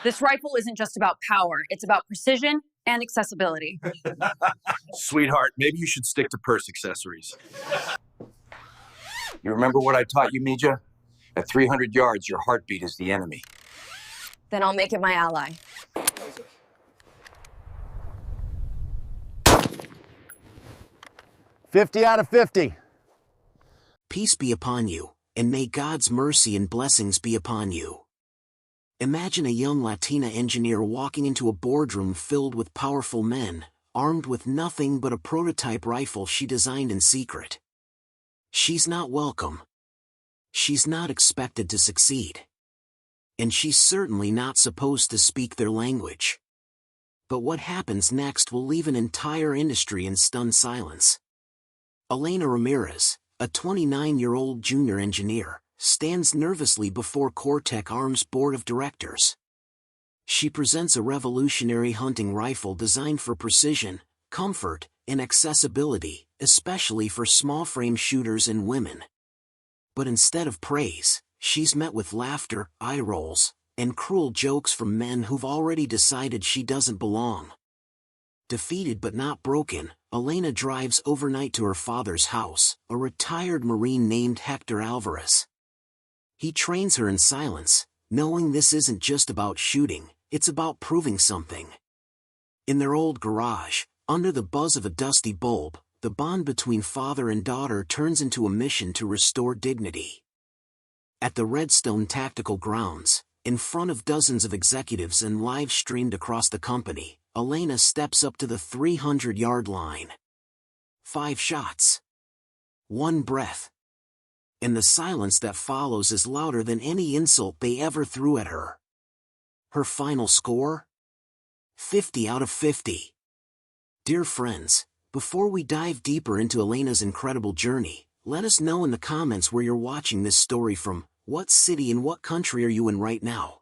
This rifle isn't just about power, it's about precision and accessibility. Sweetheart, maybe you should stick to purse accessories. You remember what I taught you, Mija? At 300 yards, your heartbeat is the enemy. Then I'll make it my ally. 50 out of 50. Peace be upon you, and may God's mercy and blessings be upon you. Imagine a young Latina engineer walking into a boardroom filled with powerful men, armed with nothing but a prototype rifle she designed in secret. She's not welcome. She's not expected to succeed. And she's certainly not supposed to speak their language. But what happens next will leave an entire industry in stunned silence. Elena Ramirez, a 29-year-old junior engineer, stands nervously before Cortec Arms' board of directors. She presents a revolutionary hunting rifle designed for precision, comfort, and accessibility, especially for small-frame shooters and women. But instead of praise, she's met with laughter, eye rolls, and cruel jokes from men who've already decided she doesn't belong. Defeated but not broken, Elena drives overnight to her father's house, a retired Marine named Hector Alvarez. He trains her in silence, knowing this isn't just about shooting, it's about proving something. In their old garage, under the buzz of a dusty bulb, the bond between father and daughter turns into a mission to restore dignity. At the Redstone Tactical Grounds, in front of dozens of executives and live-streamed across the company, Elena steps up to the 300-yard line. 5 shots. 1 breath. And the silence that follows is louder than any insult they ever threw at her. Her final score? 50 out of 50. Dear friends, before we dive deeper into Elena's incredible journey, let us know in the comments where you're watching this story from, what city and what country are you in right now.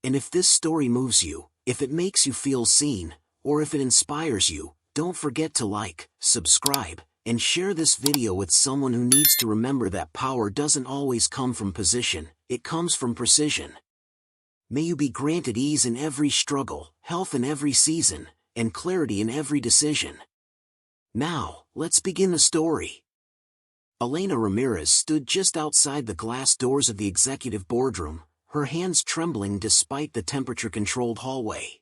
And if this story moves you, if it makes you feel seen, or if it inspires you, don't forget to like, subscribe, and share this video with someone who needs to remember that power doesn't always come from position, it comes from precision. May you be granted ease in every struggle, health in every season, and clarity in every decision. Now, let's begin the story. Elena Ramirez stood just outside the glass doors of the executive boardroom, her hands trembling despite the temperature-controlled hallway.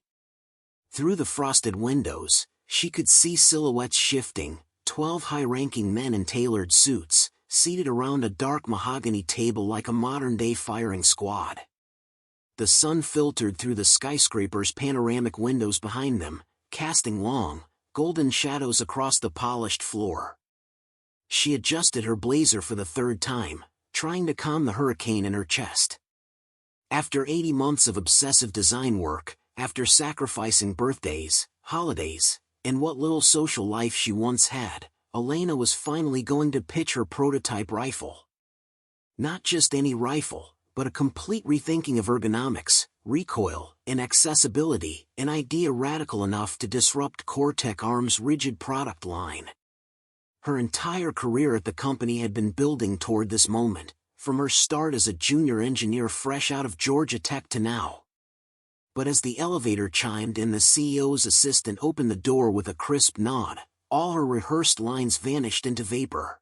Through the frosted windows, she could see silhouettes shifting, 12 high-ranking men in tailored suits, seated around a dark mahogany table like a modern-day firing squad. The sun filtered through the skyscraper's panoramic windows behind them, casting long, golden shadows across the polished floor. She adjusted her blazer for the 3rd time, trying to calm the hurricane in her chest. After 80 months of obsessive design work, after sacrificing birthdays, holidays, and what little social life she once had, Elena was finally going to pitch her prototype rifle. Not just any rifle, but a complete rethinking of ergonomics, recoil, and accessibility, an idea radical enough to disrupt Cortec Arms' rigid product line. Her entire career at the company had been building toward this moment, from her start as a junior engineer fresh out of Georgia Tech to now. But as the elevator chimed and the CEO's assistant opened the door with a crisp nod, all her rehearsed lines vanished into vapor.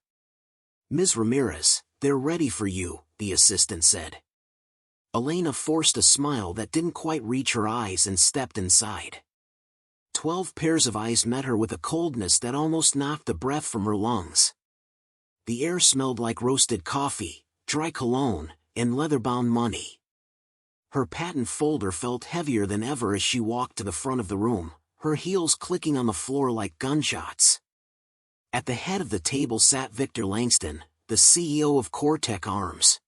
"Ms. Ramirez, they're ready for you," the assistant said. Elena forced a smile that didn't quite reach her eyes and stepped inside. 12 pairs of eyes met her with a coldness that almost knocked the breath from her lungs. The air smelled like roasted coffee, dry cologne, and leather-bound money. Her patent folder felt heavier than ever as she walked to the front of the room, her heels clicking on the floor like gunshots. At the head of the table sat Victor Langston, the CEO of Cortec Arms.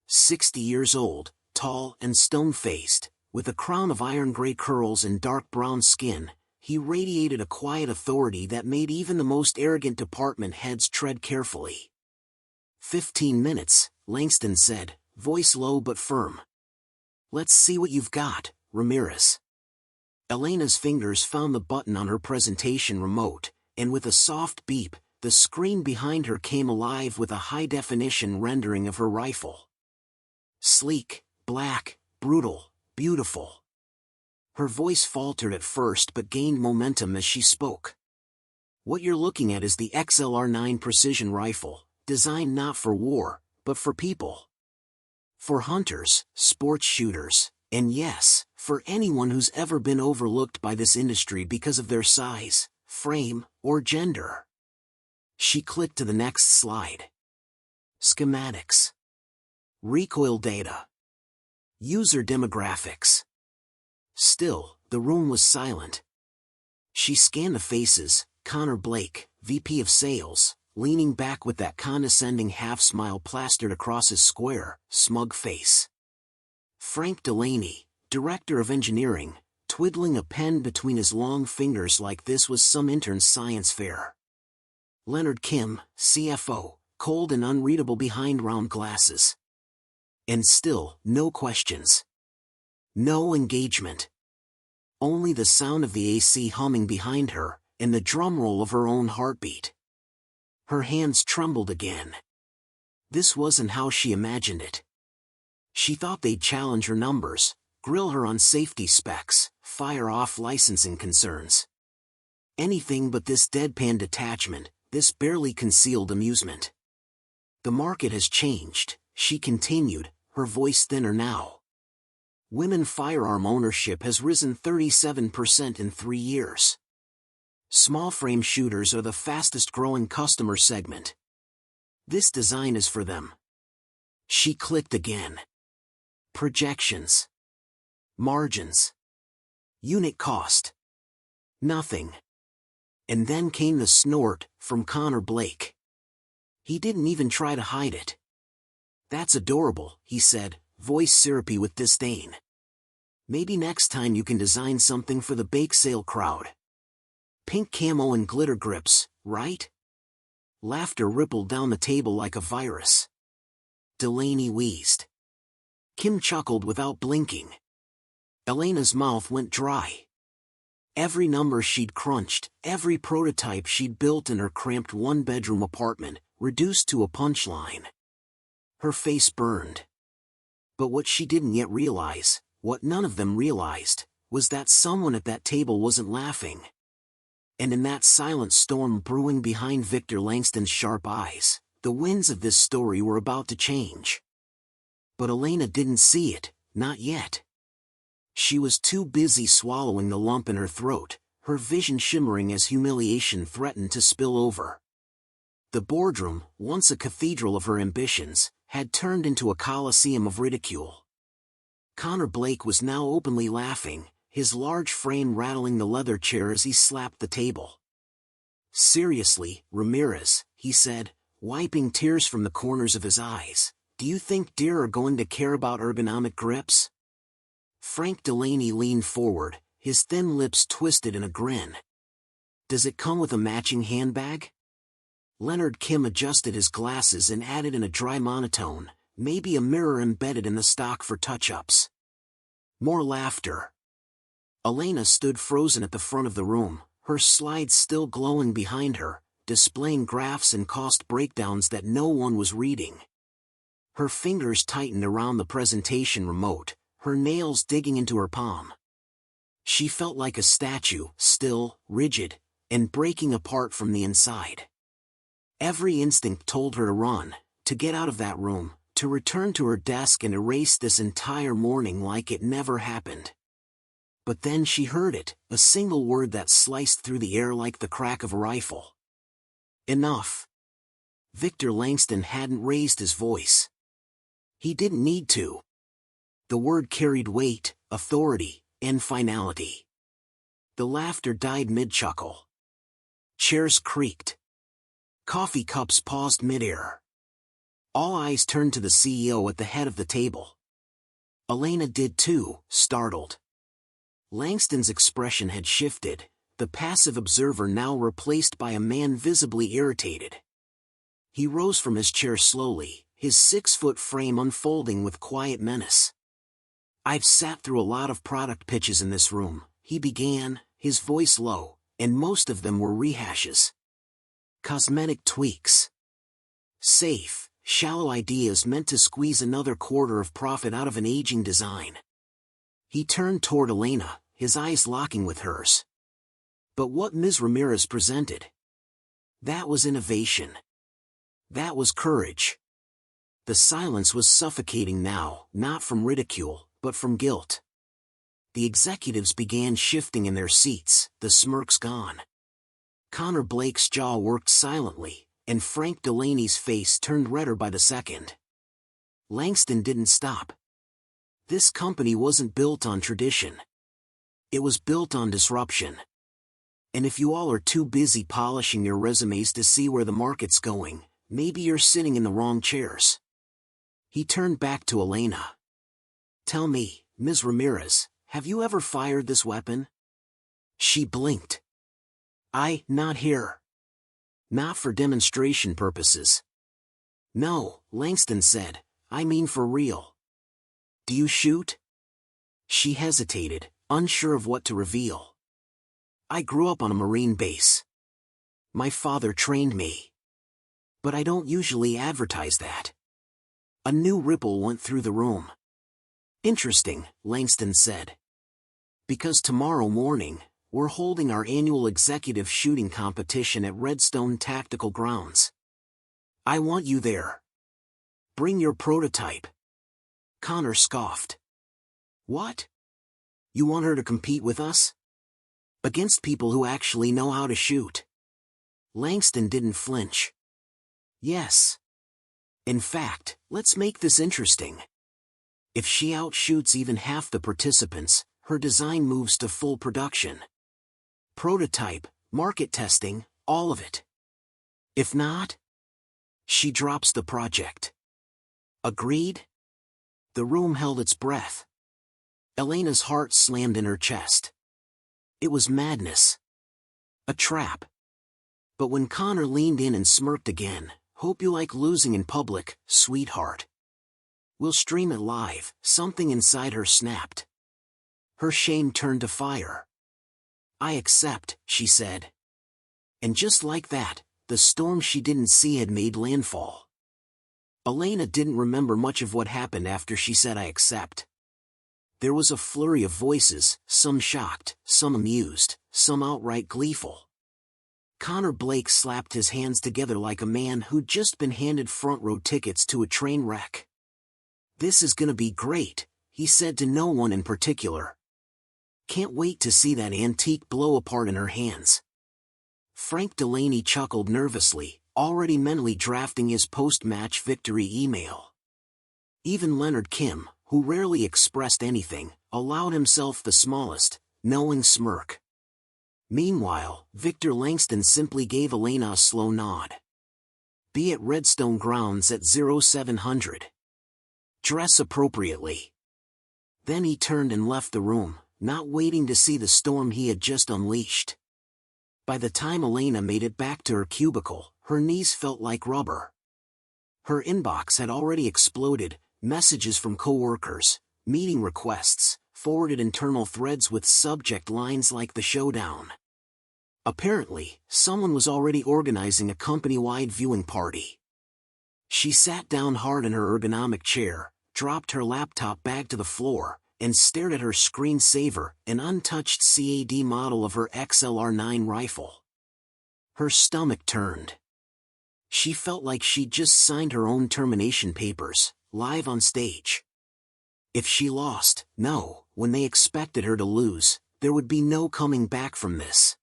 60 years old, tall and stone-faced, with a crown of iron-gray curls and dark brown skin, he radiated a quiet authority that made even the most arrogant department heads tread carefully. 15 minutes, Langston said, voice low but firm. "Let's see what you've got, Ramirez." Elena's fingers found the button on her presentation remote, and with a soft beep, the screen behind her came alive with a high-definition rendering of her rifle. Sleek, black, brutal, beautiful. Her voice faltered at first but gained momentum as she spoke. What you're looking at is the XLR-9 precision rifle, designed not for war, but for people. For hunters, sports shooters, and yes, for anyone who's ever been overlooked by this industry because of their size, frame, or gender. She clicked to the next slide. Schematics. Recoil data. User demographics. Still, the room was silent. She scanned the faces. Connor Blake, VP of Sales, leaning back with that condescending half-smile plastered across his square, smug face. Frank Delaney, Director of Engineering, twiddling a pen between his long fingers like this was some intern's science fair. Leonard Kim, CFO, cold and unreadable behind round glasses. And still, no questions. No engagement. Only the sound of the AC humming behind her, and the drumroll of her own heartbeat. Her hands trembled again. This wasn't how she imagined it. She thought they'd challenge her numbers, grill her on safety specs, fire off licensing concerns. Anything but this deadpan detachment, this barely concealed amusement. The market has changed, she continued, her voice thinner now. Women firearm ownership has risen 37% in 3 years. Small frame shooters are the fastest growing customer segment. This design is for them. She clicked again. Projections. Margins. Unit cost. Nothing. And then came the snort from Connor Blake. He didn't even try to hide it. That's adorable, he said, voice syrupy with disdain. Maybe next time you can design something for the bake sale crowd. Pink camo and glitter grips, right? Laughter rippled down the table like a virus. Delaney wheezed. Kim chuckled without blinking. Elena's mouth went dry. Every number she'd crunched, every prototype she'd built in her cramped one-bedroom apartment, reduced to a punchline. Her face burned. But what she didn't yet realize, what none of them realized, was that someone at that table wasn't laughing. And in that silent storm brewing behind Victor Langston's sharp eyes, the winds of this story were about to change. But Elena didn't see it, not yet. She was too busy swallowing the lump in her throat, her vision shimmering as humiliation threatened to spill over. The boardroom, once a cathedral of her ambitions, had turned into a coliseum of ridicule. Connor Blake was now openly laughing, his large frame rattling the leather chair as he slapped the table. Seriously, Ramirez, he said, wiping tears from the corners of his eyes, do you think deer are going to care about ergonomic grips? Frank Delaney leaned forward, his thin lips twisted in a grin. Does it come with a matching handbag? Leonard Kim adjusted his glasses and added in a dry monotone, maybe a mirror embedded in the stock for touch-ups. More laughter. Elena stood frozen at the front of the room, her slides still glowing behind her, displaying graphs and cost breakdowns that no one was reading. Her fingers tightened around the presentation remote, her nails digging into her palm. She felt like a statue, still, rigid, and breaking apart from the inside. Every instinct told her to run, to get out of that room, to return to her desk and erase this entire morning like it never happened. But then she heard it, a single word that sliced through the air like the crack of a rifle. Enough. Victor Langston hadn't raised his voice. He didn't need to. The word carried weight, authority, and finality. The laughter died mid-chuckle. Chairs creaked. Coffee cups paused mid-air. All eyes turned to the CEO at the head of the table. Elena did too, startled. Langston's expression had shifted, the passive observer now replaced by a man visibly irritated. He rose from his chair slowly, his 6-foot frame unfolding with quiet menace. I've sat through a lot of product pitches in this room, he began, his voice low, and most of them were rehashes. Cosmetic tweaks. Safe, shallow ideas meant to squeeze another quarter of profit out of an aging design. He turned toward Elena, his eyes locking with hers. But what Ms. Ramirez presented, that was innovation. That was courage. The silence was suffocating now, not from ridicule, but from guilt. The executives began shifting in their seats, the smirks gone. Connor Blake's jaw worked silently, and Frank Delaney's face turned redder by the second. Langston didn't stop. This company wasn't built on tradition. It was built on disruption. And if you all are too busy polishing your resumes to see where the market's going, maybe you're sitting in the wrong chairs. He turned back to Elena. Tell me, Ms. Ramirez, have you ever fired this weapon? She blinked. Not here. Not for demonstration purposes. No, Langston said, I mean for real. Do you shoot? She hesitated, unsure of what to reveal. I grew up on a Marine base. My father trained me. But I don't usually advertise that. A new ripple went through the room. Interesting, Langston said. Because tomorrow morning, we're holding our annual executive shooting competition at Redstone Tactical Grounds. I want you there. Bring your prototype. Connor scoffed. What? You want her to compete with us? Against people who actually know how to shoot? Langston didn't flinch. Yes. In fact, let's make this interesting. If she outshoots even half the participants, her design moves to full production. Prototype, market testing, all of it. If not, she drops the project. Agreed? The room held its breath. Elena's heart slammed in her chest. It was madness. A trap. But when Connor leaned in and smirked again, hope you like losing in public, sweetheart. We'll stream it live, something inside her snapped. Her shame turned to fire. I accept, she said. And just like that, the storm she didn't see had made landfall. Elena didn't remember much of what happened after she said I accept. There was a flurry of voices, some shocked, some amused, some outright gleeful. Connor Blake slapped his hands together like a man who'd just been handed front-row tickets to a train wreck. This is gonna be great, he said to no one in particular. Can't wait to see that antique blow apart in her hands. Frank Delaney chuckled nervously, already mentally drafting his post-match victory email. Even Leonard Kim, who rarely expressed anything, allowed himself the smallest, knowing smirk. Meanwhile, Victor Langston simply gave Elena a slow nod. Be at Redstone Grounds at 0700. Dress appropriately. Then he turned and left the room, not waiting to see the storm he had just unleashed. By the time Elena made it back to her cubicle, her knees felt like rubber. Her inbox had already exploded, messages from coworkers, meeting requests, forwarded internal threads with subject lines like the showdown. Apparently, someone was already organizing a company-wide viewing party. She sat down hard in her ergonomic chair, dropped her laptop bag to the floor, and stared at her screensaver, an untouched CAD model of her XLR-9 rifle. Her stomach turned. She felt like she'd just signed her own termination papers, live on stage. If she lost, when they expected her to lose, there would be no coming back from this.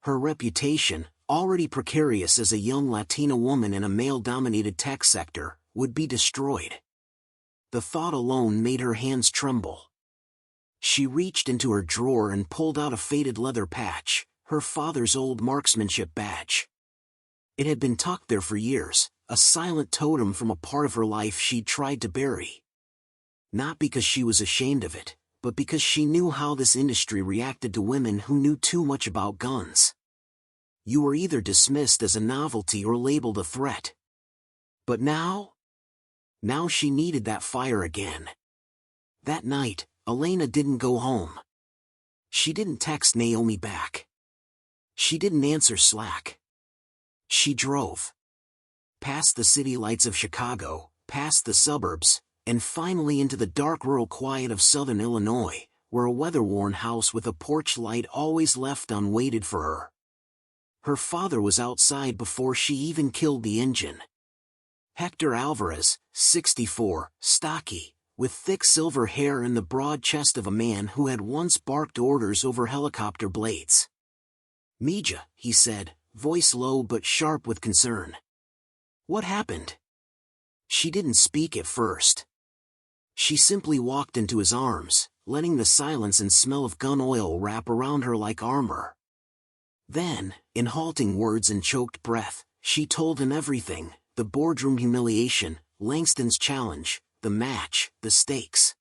Her reputation, already precarious as a young Latina woman in a male-dominated tech sector, would be destroyed. The thought alone made her hands tremble. She reached into her drawer and pulled out a faded leather patch, her father's old marksmanship badge. It had been tucked there for years, a silent totem from a part of her life she'd tried to bury. Not because she was ashamed of it, but because she knew how this industry reacted to women who knew too much about guns. You were either dismissed as a novelty or labeled a threat. But now she needed that fire again. That night, Elena didn't go home. She didn't text Naomi back. She didn't answer Slack. She drove. Past the city lights of Chicago, past the suburbs, and finally into the dark rural quiet of southern Illinois, where a weather-worn house with a porch light always left on waited for her. Her father was outside before she even killed the engine. Hector Alvarez, 64, stocky, with thick silver hair and the broad chest of a man who had once barked orders over helicopter blades. "Mija," he said, voice low but sharp with concern. "What happened?" She didn't speak at first. She simply walked into his arms, letting the silence and smell of gun oil wrap around her like armor. Then, in halting words and choked breath, she told him everything: the boardroom humiliation, Langston's challenge, the match, the stakes.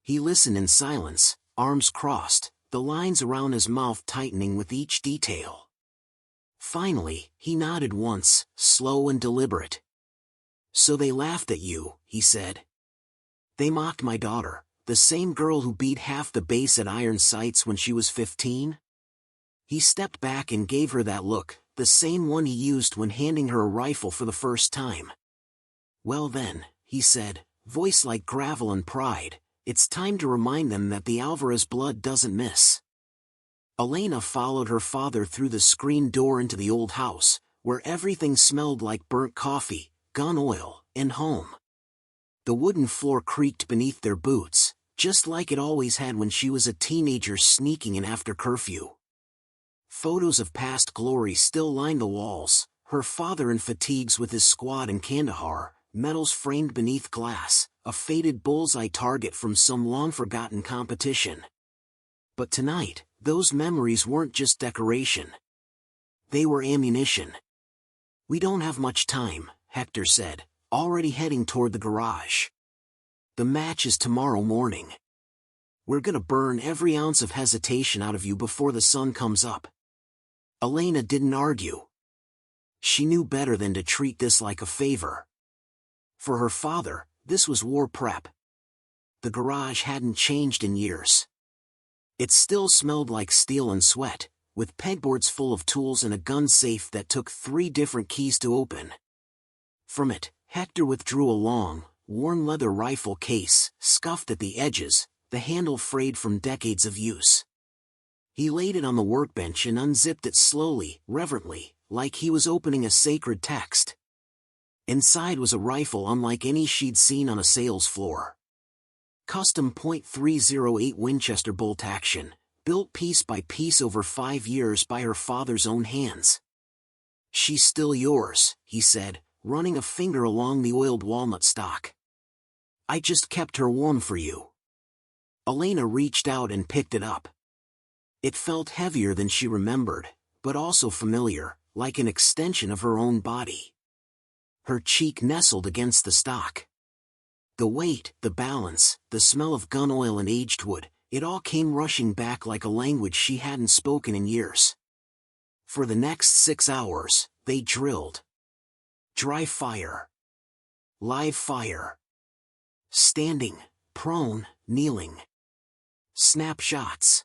He listened in silence, arms crossed, the lines around his mouth tightening with each detail. Finally, he nodded once, slow and deliberate. "So they laughed at you," he said. "They mocked my daughter, the same girl who beat half the base at iron sights when she was 15? He stepped back and gave her that look, the same one he used when handing her a rifle for the first time. "Well then," he said, voice like gravel and pride, "it's time to remind them that the Alvarez blood doesn't miss." Elena followed her father through the screen door into the old house, where everything smelled like burnt coffee, gun oil, and home. The wooden floor creaked beneath their boots, just like it always had when she was a teenager sneaking in after curfew. Photos of past glory still lined the walls, her father in fatigues with his squad in Kandahar, medals framed beneath glass, a faded bullseye target from some long-forgotten competition. But tonight, those memories weren't just decoration. They were ammunition. "We don't have much time," Hector said, already heading toward the garage. "The match is tomorrow morning. We're gonna burn every ounce of hesitation out of you before the sun comes up." Elena didn't argue. She knew better than to treat this like a favor. For her father, this was war prep. The garage hadn't changed in years. It still smelled like steel and sweat, with pegboards full of tools and a gun safe that took 3 different keys to open. From it, Hector withdrew a long, worn leather rifle case, scuffed at the edges, the handle frayed from decades of use. He laid it on the workbench and unzipped it slowly, reverently, like he was opening a sacred text. Inside was a rifle unlike any she'd seen on a sales floor. Custom .308 Winchester bolt action, built piece by piece over 5 years by her father's own hands. "She's still yours," he said, running a finger along the oiled walnut stock. "I just kept her warm for you." Elena reached out and picked it up. It felt heavier than she remembered, but also familiar, like an extension of her own body. Her cheek nestled against the stock. The weight, the balance, the smell of gun oil and aged wood, it all came rushing back like a language she hadn't spoken in years. For the next 6 hours, they drilled. Dry fire. Live fire. Standing, prone, kneeling. Snapshots.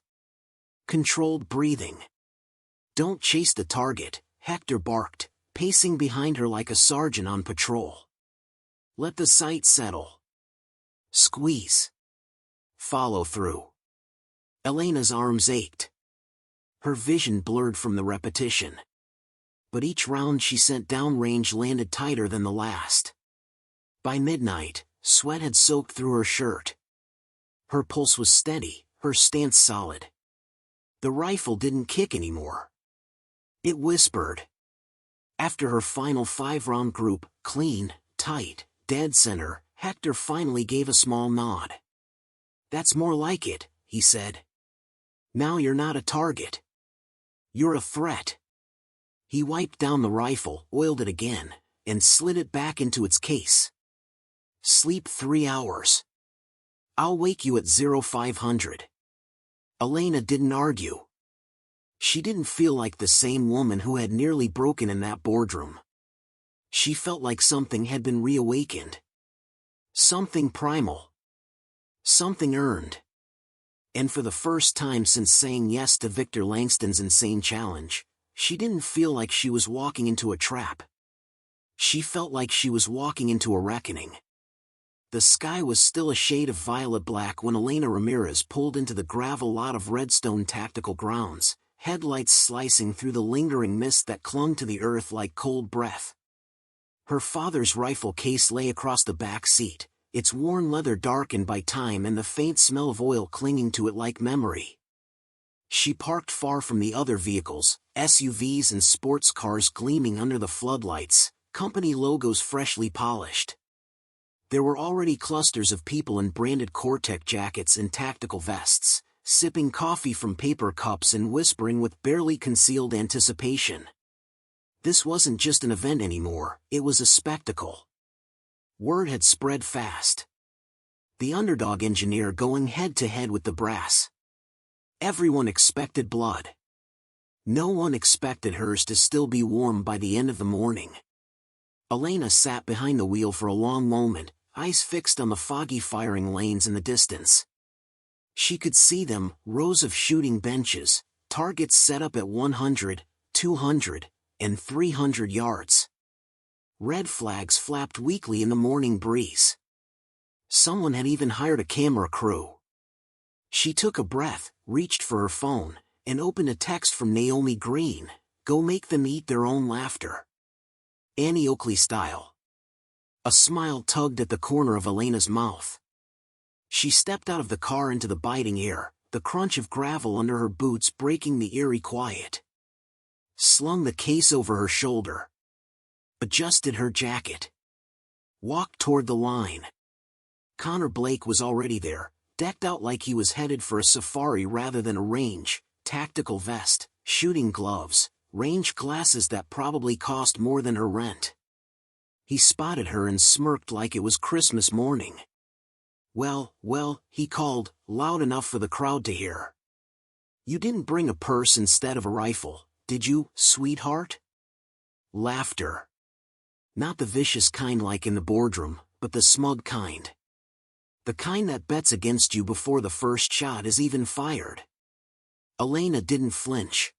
Controlled breathing. "Don't chase the target," Hector barked, pacing behind her like a sergeant on patrol. "Let the sight settle. Squeeze. Follow through." Elena's arms ached. Her vision blurred from the repetition. But each round she sent downrange landed tighter than the last. By midnight, sweat had soaked through her shirt. Her pulse was steady, her stance solid. The rifle didn't kick anymore. It whispered. After her final 5-round group, clean, tight, dead center, Hector finally gave a small nod. "That's more like it," he said. "Now you're not a target. You're a threat." He wiped down the rifle, oiled it again, and slid it back into its case. "Sleep 3 hours. I'll wake you at 0500. Elena didn't argue. She didn't feel like the same woman who had nearly broken in that boardroom. She felt like something had been reawakened. Something primal. Something earned. And for the first time since saying yes to Victor Langston's insane challenge, she didn't feel like she was walking into a trap. She felt like she was walking into a reckoning. The sky was still a shade of violet black when Elena Ramirez pulled into the gravel lot of Redstone Tactical Grounds, headlights slicing through the lingering mist that clung to the earth like cold breath. Her father's rifle case lay across the back seat, its worn leather darkened by time and the faint smell of oil clinging to it like memory. She parked far from the other vehicles, SUVs and sports cars gleaming under the floodlights, company logos freshly polished. There were already clusters of people in branded Cortec jackets and tactical vests, sipping coffee from paper cups and whispering with barely concealed anticipation. This wasn't just an event anymore, it was a spectacle. Word had spread fast. The underdog engineer going head-to-head with the brass. Everyone expected blood. No one expected hers to still be warm by the end of the morning. Elena sat behind the wheel for a long moment, eyes fixed on the foggy firing lanes in the distance. She could see them, rows of shooting benches, targets set up at 100, 200, and 300 yards. Red flags flapped weakly in the morning breeze. Someone had even hired a camera crew. She took a breath, reached for her phone, and opened a text from Naomi Green, "Go make them eat their own laughter." Annie Oakley style. A smile tugged at the corner of Elena's mouth. She stepped out of the car into the biting air, the crunch of gravel under her boots breaking the eerie quiet. Slung the case over her shoulder. Adjusted her jacket. Walked toward the line. Connor Blake was already there, decked out like he was headed for a safari rather than a range, tactical vest, shooting gloves, range glasses that probably cost more than her rent. He spotted her and smirked like it was Christmas morning. "Well, well," he called, loud enough for the crowd to hear. "You didn't bring a purse instead of a rifle, did you, sweetheart?" Laughter. Not the vicious kind like in the boardroom, but the smug kind. The kind that bets against you before the first shot is even fired. Elena didn't flinch.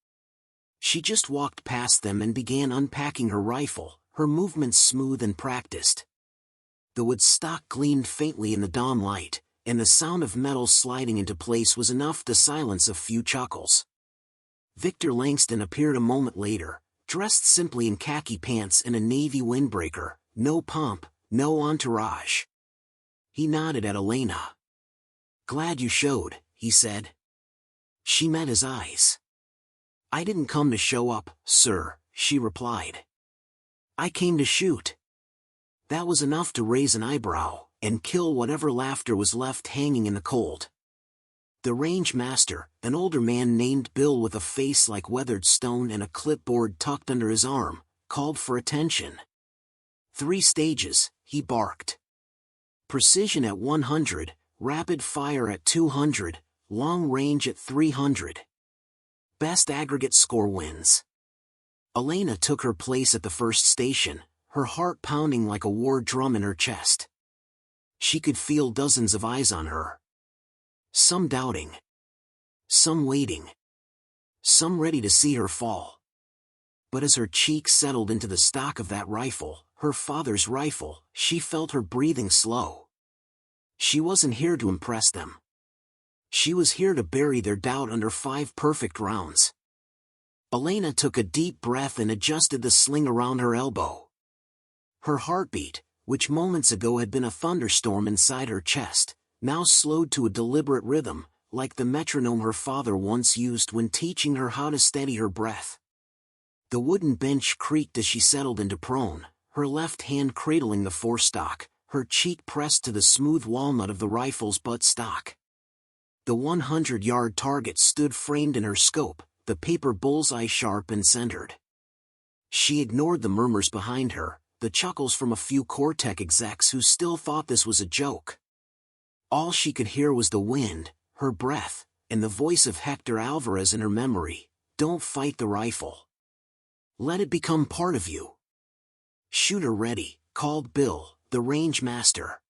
She just walked past them and began unpacking her rifle, her movements smooth and practiced. The wood stock gleamed faintly in the dawn light, and the sound of metal sliding into place was enough to silence a few chuckles. Victor Langston appeared a moment later, dressed simply in khaki pants and a navy windbreaker, no pomp, no entourage. He nodded at Elena. "Glad you showed," he said. She met his eyes. "I didn't come to show up, sir," she replied. "I came to shoot." That was enough to raise an eyebrow, and kill whatever laughter was left hanging in the cold. The range master, an older man named Bill with a face like weathered stone and a clipboard tucked under his arm, called for attention. 3 stages, he barked. Precision at 100, rapid fire at 200, long range at 300. Best aggregate score wins. Elena took her place at the first station, her heart pounding like a war drum in her chest. She could feel dozens of eyes on her. Some doubting. Some waiting. Some ready to see her fall. But as her cheeks settled into the stock of that rifle, her father's rifle, she felt her breathing slow. She wasn't here to impress them. She was here to bury their doubt under 5 perfect rounds. Elena took a deep breath and adjusted the sling around her elbow. Her heartbeat, which moments ago had been a thunderstorm inside her chest, now slowed to a deliberate rhythm, like the metronome her father once used when teaching her how to steady her breath. The wooden bench creaked as she settled into prone, her left hand cradling the forestock, her cheek pressed to the smooth walnut of the rifle's buttstock. The 100-yard target stood framed in her scope, the paper bullseye sharp and centered. She ignored the murmurs behind her, the chuckles from a few Cortec execs who still thought this was a joke. All she could hear was the wind, her breath, and the voice of Hector Alvarez in her memory. "Don't fight the rifle. Let it become part of you." "Shooter ready," called Bill, the range master.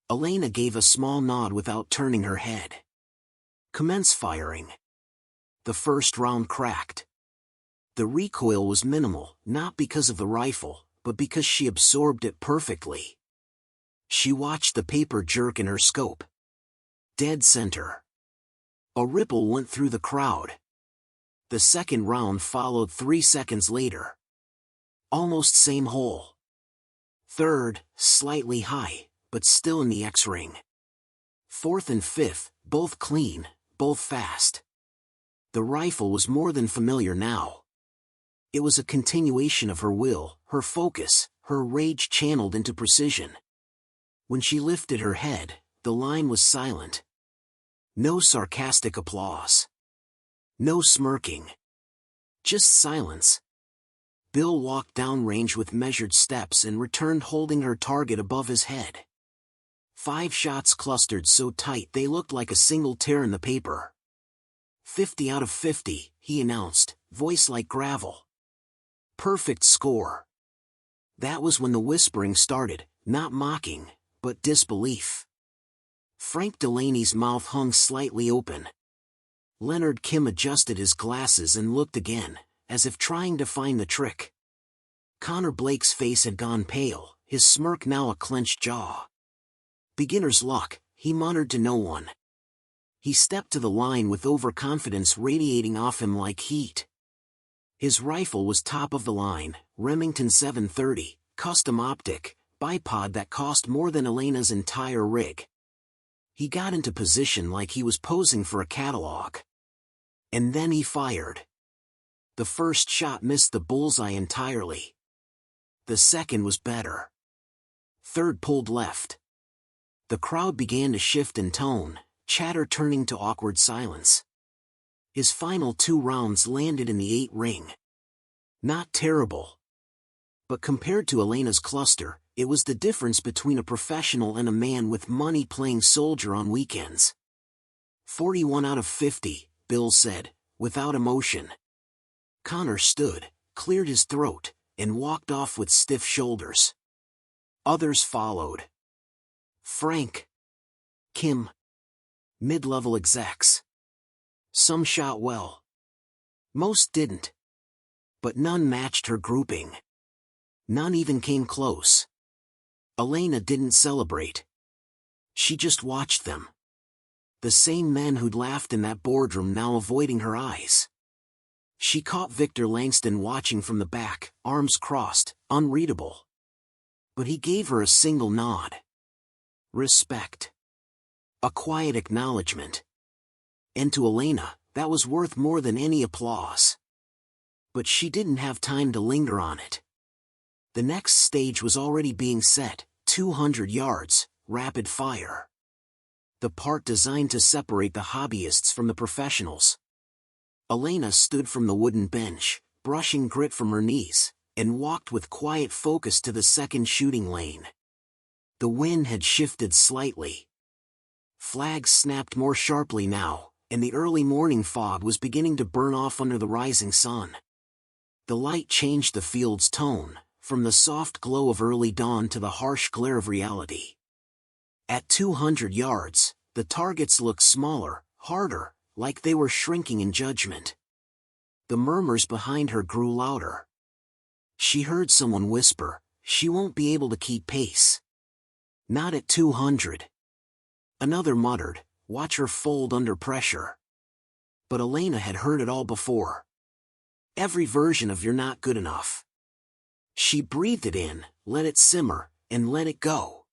Elena gave a small nod without turning her head. "Commence firing." The first round cracked. The recoil was minimal, not because of the rifle, but because she absorbed it perfectly. She watched the paper jerk in her scope. Dead center. A ripple went through the crowd. The second round followed 3 seconds later. Almost same hole. Third, slightly high, but still in the X-ring. Fourth and fifth, both clean, both fast. The rifle was more than familiar now. It was a continuation of her will, her focus, her rage channeled into precision. When she lifted her head, the line was silent. No sarcastic applause. No smirking. Just silence. Bill walked downrange with measured steps and returned holding her target above his head. 5 shots clustered so tight they looked like a single tear in the paper. 50 out of 50, he announced, voice like gravel. Perfect score. That was when the whispering started, not mocking, but disbelief. Frank Delaney's mouth hung slightly open. Leonard Kim adjusted his glasses and looked again, as if trying to find the trick. Connor Blake's face had gone pale, his smirk now a clenched jaw. Beginner's luck, he muttered to no one. He stepped to the line with overconfidence radiating off him like heat. His rifle was top of the line, Remington 730, custom optic, bipod that cost more than Elena's entire rig. He got into position like he was posing for a catalog. And then he fired. The first shot missed the bullseye entirely. The second was better. Third pulled left. The crowd began to shift in tone, chatter turning to awkward silence. His final 2 rounds landed in the 8 ring. Not terrible. But compared to Elena's cluster, it was the difference between a professional and a man with money playing soldier on weekends. 41 out of 50, Bill said, without emotion. Connor stood, cleared his throat, and walked off with stiff shoulders. Others followed. Frank. Kim. Mid-level execs. Some shot well. Most didn't. But none matched her grouping. None even came close. Elena didn't celebrate. She just watched them. The same men who'd laughed in that boardroom now avoiding her eyes. She caught Victor Langston watching from the back, arms crossed, unreadable. But he gave her a single nod. Respect. A quiet acknowledgement. And to Elena, that was worth more than any applause. But she didn't have time to linger on it. The next stage was already being set, 200 yards, rapid fire. The part designed to separate the hobbyists from the professionals. Elena stood from the wooden bench, brushing grit from her knees, and walked with quiet focus to the second shooting lane. The wind had shifted slightly. Flags snapped more sharply now, and the early morning fog was beginning to burn off under the rising sun. The light changed the field's tone, from the soft glow of early dawn to the harsh glare of reality. At 200 yards, the targets looked smaller, harder, like they were shrinking in judgment. The murmurs behind her grew louder. She heard someone whisper, "She won't be able to keep pace." Not at 200. Another muttered, "Watch her fold under pressure." But Elena had heard it all before. Every version of "you're not good enough." She breathed it in, let it simmer, and let it go.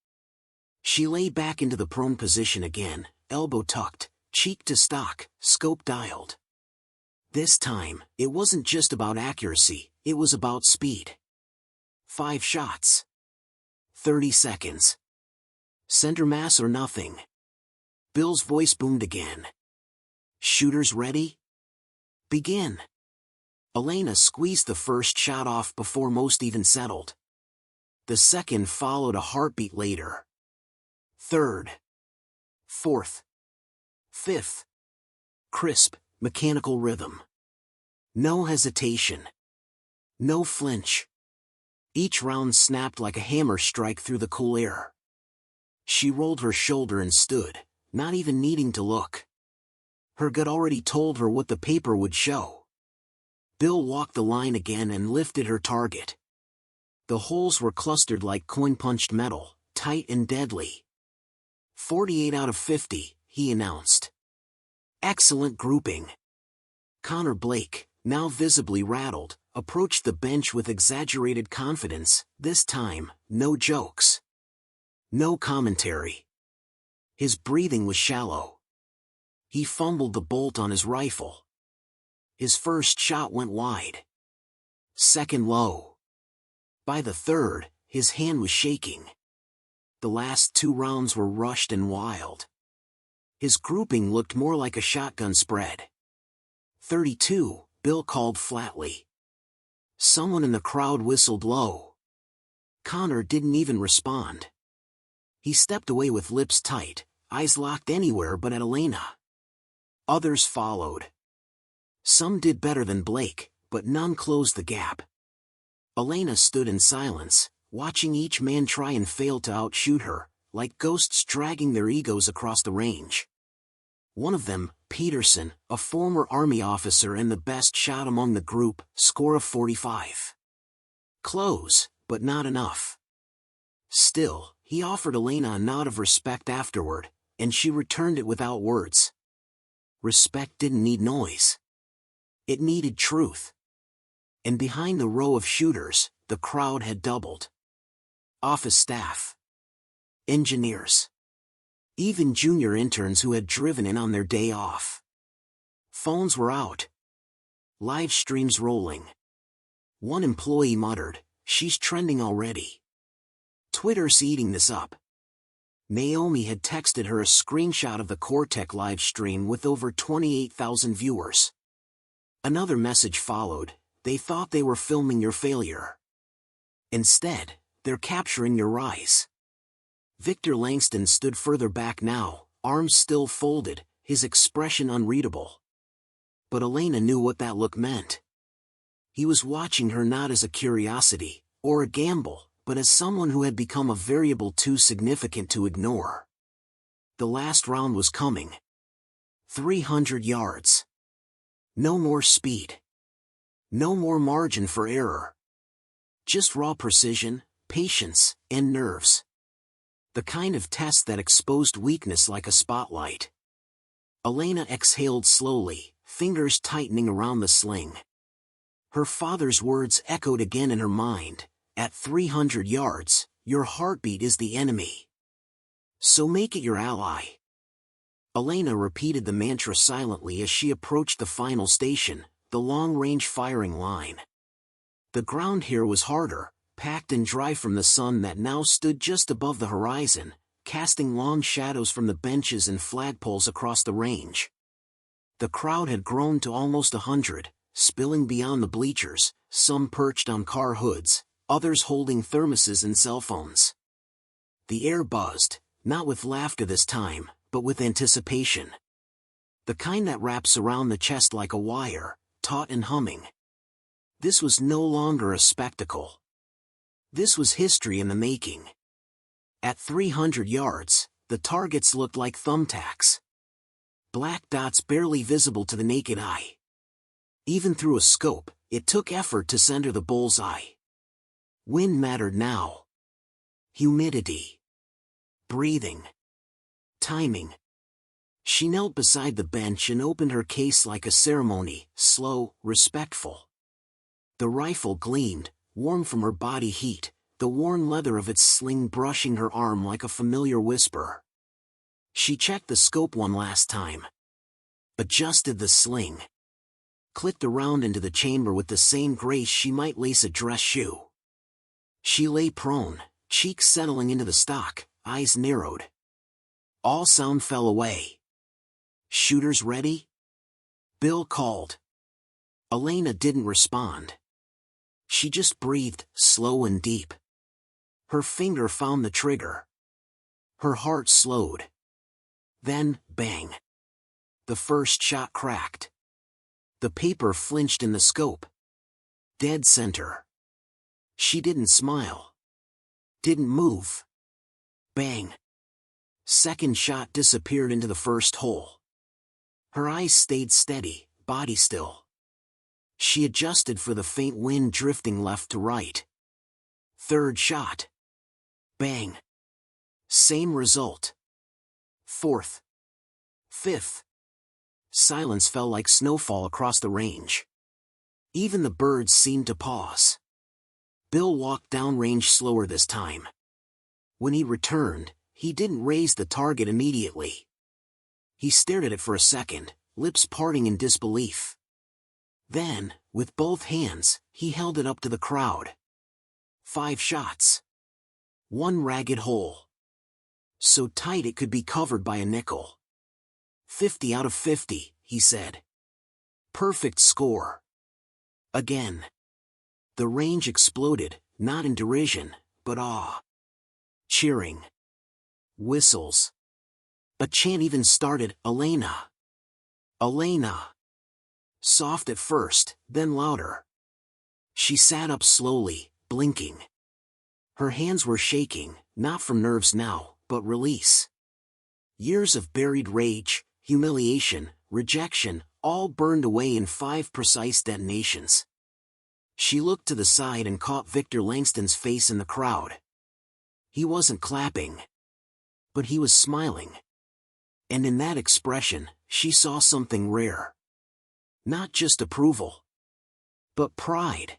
She lay back into the prone position again, elbow tucked, cheek to stock, scope dialed. This time, it wasn't just about accuracy, it was about speed. 5 shots. 30 seconds. Center mass or nothing. Bill's voice boomed again. Shooters ready? Begin. Elena squeezed the first shot off before most even settled. The second followed a heartbeat later. Third. Fourth. Fifth. Crisp, mechanical rhythm. No hesitation. No flinch. Each round snapped like a hammer strike through the cool air. She rolled her shoulder and stood, not even needing to look. Her gut already told her what the paper would show. Bill walked the line again and lifted her target. The holes were clustered like coin-punched metal, tight and deadly. 48 out of 50, he announced. Excellent grouping. Connor Blake, now visibly rattled, approached the bench with exaggerated confidence. This time, no jokes. No commentary. His breathing was shallow. He fumbled the bolt on his rifle. His first shot went wide. Second low. By the third, his hand was shaking. The last 2 rounds were rushed and wild. His grouping looked more like a shotgun spread. 32, Bill called flatly. Someone in the crowd whistled low. Connor didn't even respond. He stepped away with lips tight, eyes locked anywhere but at Elena. Others followed. Some did better than Blake, but none closed the gap. Elena stood in silence, watching each man try and fail to outshoot her, like ghosts dragging their egos across the range. One of them, Peterson, a former Army officer and the best shot among the group, score of 45. Close, but not enough. Still, he offered Elena a nod of respect afterward, and she returned it without words. Respect didn't need noise. It needed truth. And behind the row of shooters, the crowd had doubled. Office staff. Engineers. Even junior interns who had driven in on their day off. Phones were out. Live streams rolling. One employee muttered, "She's trending already." Twitter's eating this up. Naomi had texted her a screenshot of the Cortec live stream with over 28,000 viewers. Another message followed, "They thought they were filming your failure. Instead, they're capturing your rise." Victor Langston stood further back now, arms still folded, his expression unreadable. But Elena knew what that look meant. He was watching her not as a curiosity, or a gamble, but as someone who had become a variable too significant to ignore. The last round was coming. 300 yards. No more speed. No more margin for error. Just raw precision, patience, and nerves. The kind of test that exposed weakness like a spotlight. Elena exhaled slowly, fingers tightening around the sling. Her father's words echoed again in her mind. At 300 yards, your heartbeat is the enemy. So make it your ally. Elena repeated the mantra silently as she approached the final station, the long-range firing line. The ground here was harder, packed and dry from the sun that now stood just above the horizon, casting long shadows from the benches and flagpoles across the range. The crowd had grown to almost 100, spilling beyond the bleachers, some perched on car hoods, others holding thermoses and cell phones. The air buzzed, not with laughter this time, but with anticipation. The kind that wraps around the chest like a wire, taut and humming. This was no longer a spectacle. This was history in the making. At 300 yards, the targets looked like thumbtacks. Black dots barely visible to the naked eye. Even through a scope, it took effort to center the bullseye. Wind mattered now. Humidity. Breathing. Timing. She knelt beside the bench and opened her case like a ceremony, slow, respectful. The rifle gleamed, warm from her body heat, the worn leather of its sling brushing her arm like a familiar whisper. She checked the scope one last time. Adjusted the sling. Clicked around into the chamber with the same grace she might lace a dress shoe. She lay prone, cheeks settling into the stock, eyes narrowed. All sound fell away. "Shooters ready?" Bill called. Elena didn't respond. She just breathed, slow and deep. Her finger found the trigger. Her heart slowed. Then, bang. The first shot cracked. The paper flinched in the scope. Dead center. She didn't smile. Didn't move. Bang. Second shot disappeared into the first hole. Her eyes stayed steady, body still. She adjusted for the faint wind drifting left to right. Third shot. Bang. Same result. Fourth. Fifth. Silence fell like snowfall across the range. Even the birds seemed to pause. Bill walked downrange slower this time. When he returned, he didn't raise the target immediately. He stared at it for a second, lips parting in disbelief. Then, with both hands, he held it up to the crowd. 5 shots. 1 ragged hole. So tight it could be covered by a nickel. 50 out of 50, he said. Perfect score. Again. The range exploded, not in derision, but awe. Cheering. Whistles. A chant even started, Elena. Elena. Soft at first, then louder. She sat up slowly, blinking. Her hands were shaking, not from nerves now, but release. Years of buried rage, humiliation, rejection, all burned away in 5 precise detonations. She looked to the side and caught Victor Langston's face in the crowd. He wasn't clapping. But he was smiling. And in that expression, she saw something rare. Not just approval, but pride.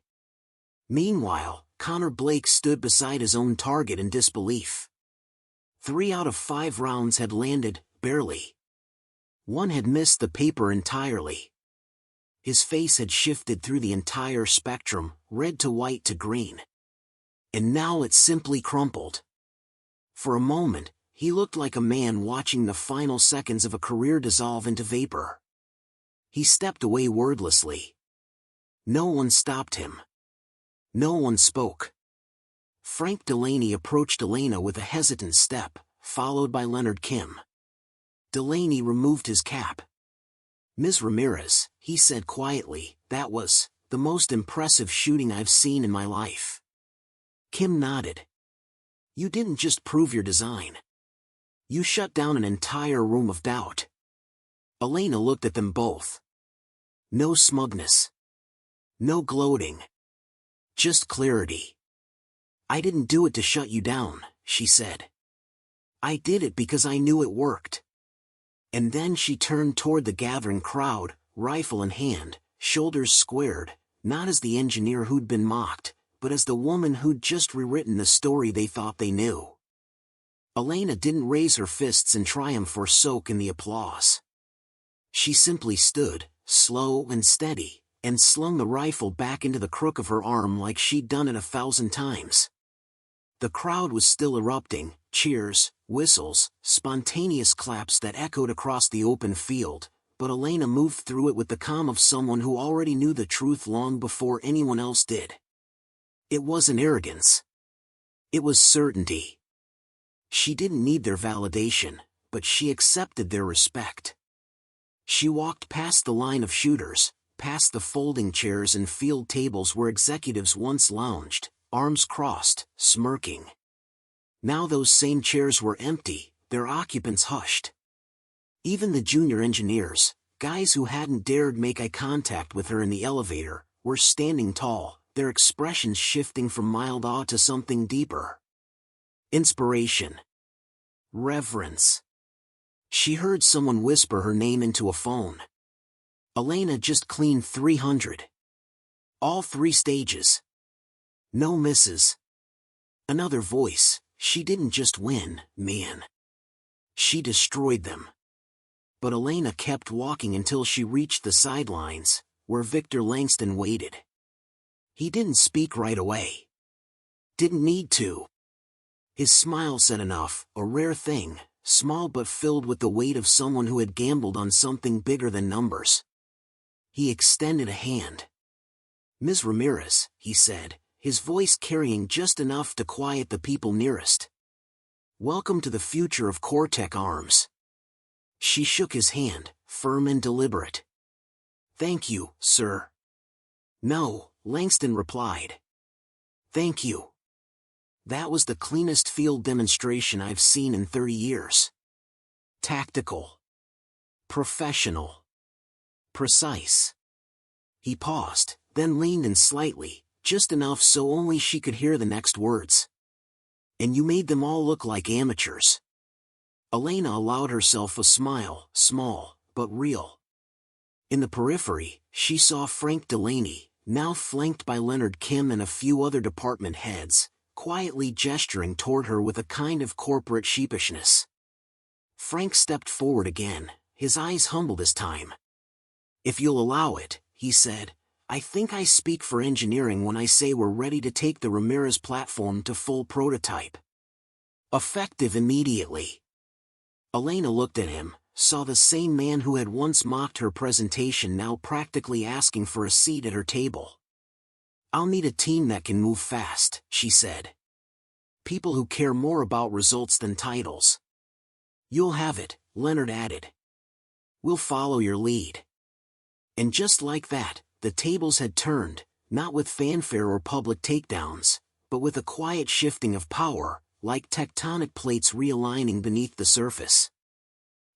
Meanwhile, Connor Blake stood beside his own target in disbelief. 3 out of 5 rounds had landed, barely. 1 had missed the paper entirely. His face had shifted through the entire spectrum, red to white to green. And now it simply crumpled. For a moment, he looked like a man watching the final seconds of a career dissolve into vapor. He stepped away wordlessly. No one stopped him. No one spoke. Frank Delaney approached Elena with a hesitant step, followed by Leonard Kim. Delaney removed his cap. "Ms. Ramirez," he said quietly, "that was the most impressive shooting I've seen in my life." Kim nodded. "You didn't just prove your design. You shut down an entire room of doubt." Elena looked at them both. No smugness. No gloating. Just clarity. "I didn't do it to shut you down," she said. "I did it because I knew it worked." And then she turned toward the gathering crowd, rifle in hand, shoulders squared, not as the engineer who'd been mocked, but as the woman who'd just rewritten the story they thought they knew. Elena didn't raise her fists in triumph or soak in the applause. She simply stood, slow and steady, and slung the rifle back into the crook of her arm like she'd done it 1,000 times. The crowd was still erupting, cheers, whistles, spontaneous claps that echoed across the open field, but Elena moved through it with the calm of someone who already knew the truth long before anyone else did. It wasn't arrogance. It was certainty. She didn't need their validation, but she accepted their respect. She walked past the line of shooters, past the folding chairs and field tables where executives once lounged, arms crossed, smirking. Now those same chairs were empty, their occupants hushed. Even the junior engineers, guys who hadn't dared make eye contact with her in the elevator, were standing tall, their expressions shifting from mild awe to something deeper. Inspiration. Reverence. She heard someone whisper her name into a phone. Elena just cleaned 300. All 3 stages. No misses. Another voice, she didn't just win, man. She destroyed them. But Elena kept walking until she reached the sidelines, where Victor Langston waited. He didn't speak right away. Didn't need to. His smile said enough, a rare thing, small but filled with the weight of someone who had gambled on something bigger than numbers. He extended a hand. "Ms. Ramirez," he said, his voice carrying just enough to quiet the people nearest. "Welcome to the future of Cortec Arms." She shook his hand, firm and deliberate. "Thank you, sir." "No," Langston replied. "Thank you." That was the cleanest field demonstration I've seen in 30 years. Tactical. Professional. Precise. He paused, then leaned in slightly, just enough so only she could hear the next words. And you made them all look like amateurs. Elena allowed herself a smile, small, but real. In the periphery, she saw Frank Delaney, now flanked by Leonard Kim and a few other department heads, quietly gesturing toward her with a kind of corporate sheepishness. Frank stepped forward again, his eyes humble this time. "If you'll allow it," he said, "I think I speak for engineering when I say we're ready to take the Ramirez platform to full prototype. Effective immediately." Elena looked at him, saw the same man who had once mocked her presentation now practically asking for a seat at her table. "I'll need a team that can move fast," she said. "People who care more about results than titles." "You'll have it," Leonard added. "We'll follow your lead." And just like that, the tables had turned, not with fanfare or public takedowns, but with a quiet shifting of power, like tectonic plates realigning beneath the surface.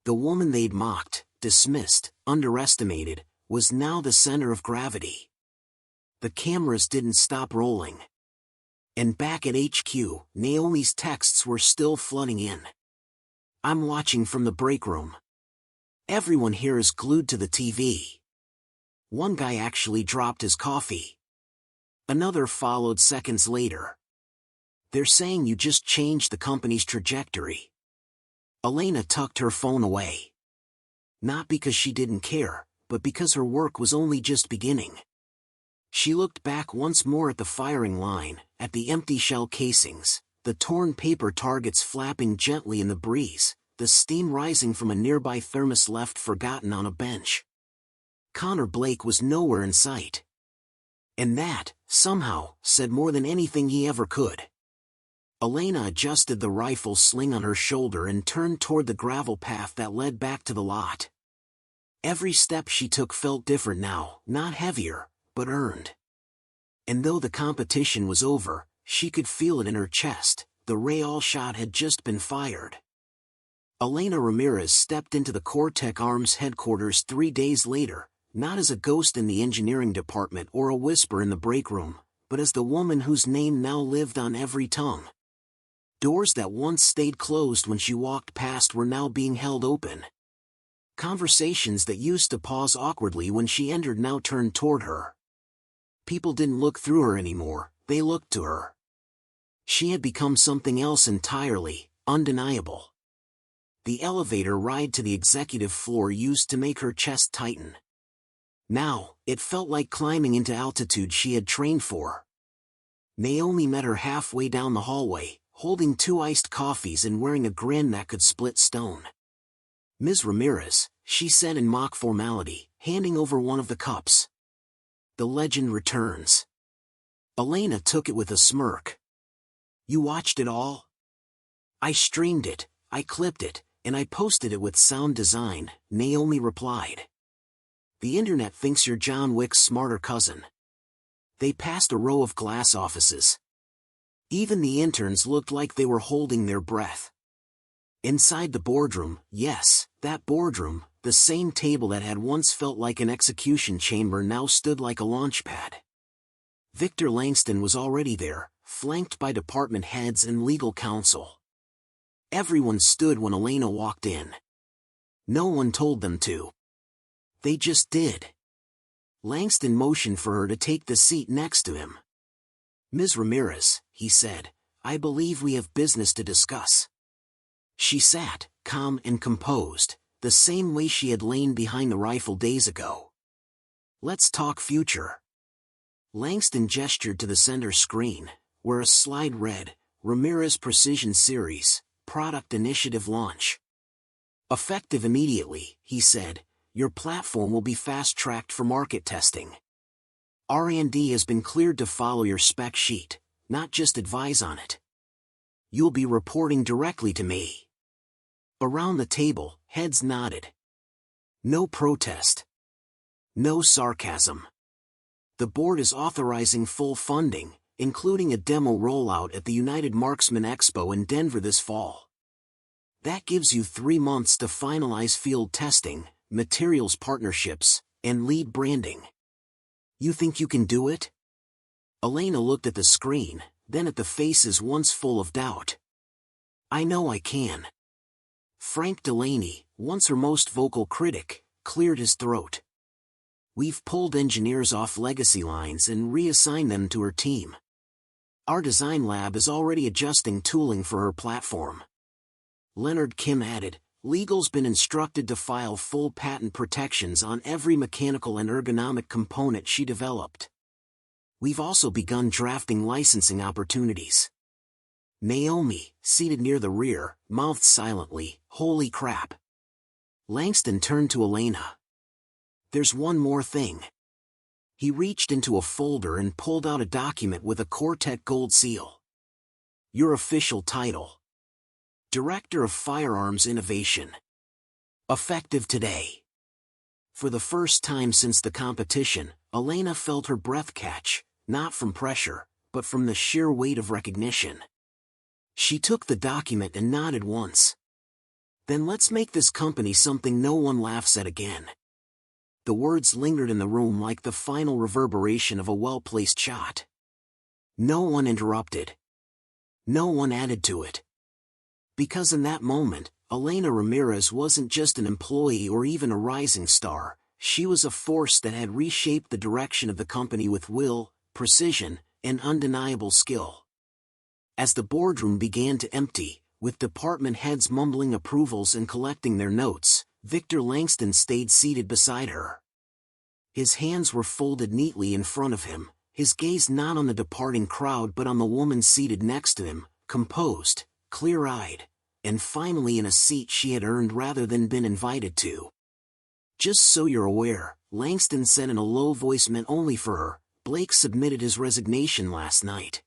The woman they'd mocked, dismissed, underestimated, was now the center of gravity. The cameras didn't stop rolling. And back at HQ, Naomi's texts were still flooding in. "I'm watching from the break room. Everyone here is glued to the TV." One guy actually dropped his coffee. Another followed seconds later. "They're saying you just changed the company's trajectory." Elena tucked her phone away. Not because she didn't care, but because her work was only just beginning. She looked back once more at the firing line, at the empty shell casings, the torn paper targets flapping gently in the breeze, the steam rising from a nearby thermos left forgotten on a bench. Connor Blake was nowhere in sight. And that, somehow, said more than anything he ever could. Elena adjusted the rifle sling on her shoulder and turned toward the gravel path that led back to the lot. Every step she took felt different now, not heavier, but earned. And though the competition was over, she could feel it in her chest. The Rayall shot had just been fired. Elena Ramirez stepped into the Cortec Arms headquarters 3 days later, not as a ghost in the engineering department or a whisper in the break room, but as the woman whose name now lived on every tongue. Doors that once stayed closed when she walked past were now being held open. Conversations that used to pause awkwardly when she entered now turned toward her. People didn't look through her anymore, they looked to her. She had become something else entirely, undeniable. The elevator ride to the executive floor used to make her chest tighten. Now, it felt like climbing into altitude she had trained for. Naomi met her halfway down the hallway, holding 2 iced coffees and wearing a grin that could split stone. "Ms. Ramirez," she said in mock formality, handing over one of the cups. "The legend returns." Elena took it with a smirk. "You watched it all?" "I streamed it, I clipped it, and I posted it with sound design," Naomi replied. "The internet thinks you're John Wick's smarter cousin." They passed a row of glass offices. Even the interns looked like they were holding their breath. Inside the boardroom, yes, that boardroom, the same table that had once felt like an execution chamber now stood like a launch pad. Victor Langston was already there, flanked by department heads and legal counsel. Everyone stood when Elena walked in. No one told them to. They just did. Langston motioned for her to take the seat next to him. "Ms. Ramirez," he said, "I believe we have business to discuss." She sat, calm and composed, the same way she had lain behind the rifle days ago. "Let's talk future." Langston gestured to the center screen, where a slide read, "Ramirez Precision Series, Product Initiative Launch. Effective immediately," he said, "your platform will be fast-tracked for market testing. R&D has been cleared to follow your spec sheet, not just advise on it. You'll be reporting directly to me." Around the table, heads nodded. No protest. No sarcasm. The board is authorizing full funding, including a demo rollout at the United Marksmen Expo in Denver this fall. That gives you 3 months to finalize field testing, materials partnerships, and lead branding. You think you can do it? Elena looked at the screen, then at the faces once full of doubt. I know I can. Frank Delaney, once her most vocal critic, cleared his throat. We've pulled engineers off legacy lines and reassigned them to her team. Our design lab is already adjusting tooling for her platform. Leonard Kim added, legal's been instructed to file full patent protections on every mechanical and ergonomic component she developed. We've also begun drafting licensing opportunities. Naomi, seated near the rear, mouthed silently, holy crap. Langston turned to Elena. There's one more thing. He reached into a folder and pulled out a document with a Cortec gold seal. Your official title. Director of Firearms Innovation. Effective today. For the first time since the competition, Elena felt her breath catch, not from pressure, but from the sheer weight of recognition. She took the document and nodded once. Then let's make this company something no one laughs at again. The words lingered in the room like the final reverberation of a well-placed shot. No one interrupted. No one added to it. Because in that moment, Elena Ramirez wasn't just an employee or even a rising star, she was a force that had reshaped the direction of the company with will, precision, and undeniable skill. As the boardroom began to empty, with department heads mumbling approvals and collecting their notes, Victor Langston stayed seated beside her. His hands were folded neatly in front of him, his gaze not on the departing crowd but on the woman seated next to him, composed, clear-eyed, and finally in a seat she had earned rather than been invited to. Just so you're aware, Langston said in a low voice meant only for her, Blake submitted his resignation last night.